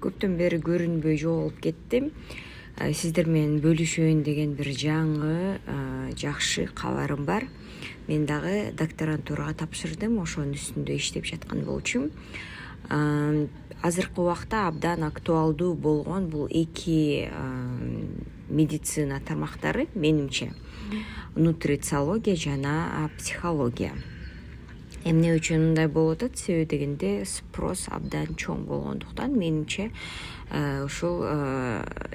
көптөн бери көрүнбөй жоголуп кеттим. Сиздер менен бөлүшөйүн деген бир жаңы жакшы кабарым бар. Мен дагы докторантурага тапшырдым, ошонун үстүндө иштеп жаткан болчумун. Азыркы убакта абдан актуалдуу болгон бул эки медицина тармактары менимче: нутрициология жана психология. Эмне үчүн мындай болуп атат? Себеби дегенде спрос абдан чоң болгондуктан менимче ушул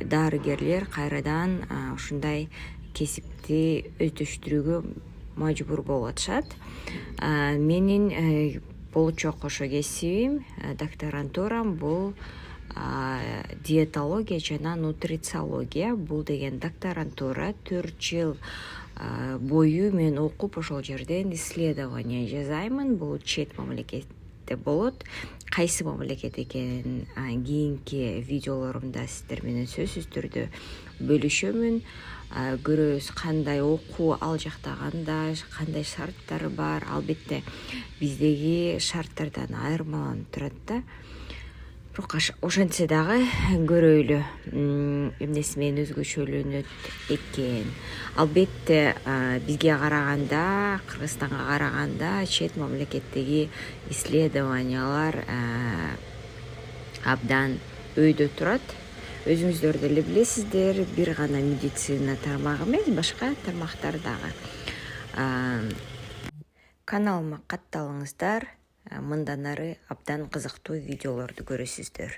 дарыгерлер кайрадан ушундай кесипти өздөштүрүүгө мажбур болуп атышат. Менин болочок ошо кесибим, докторантурам бул диетология жана нутрициология. Бул деген докторантура 4 жыл бою мен окуп ошол жерден исследование жасаймын. Бул чет мамлекетте болот. Кайсы мамлекет экенин кийинки видеолорумда сиздер менен сөзсүз түрдө бөлүшөмүн. Көрөбүз кандай окуу ал жакта, кандай шарттары бар. Албетте биздеги шарттардан айырмаланып турат да. Бирок ошентсе дагы көрөйлү эмнеси менен өзгөчөлөнөт экен. Албетте бизге караганда, Кыргызстанга караганда чет мамлекеттеги исследованиялар абдан өйдө турат. Өзүңүздөр деле билесиздер, бир гана медицина тармагы эмес, башка тармактар дагы. Каналыма катталыңыздар. Мындан ары абдан кызыктуу видеолорду көрөсүздөр.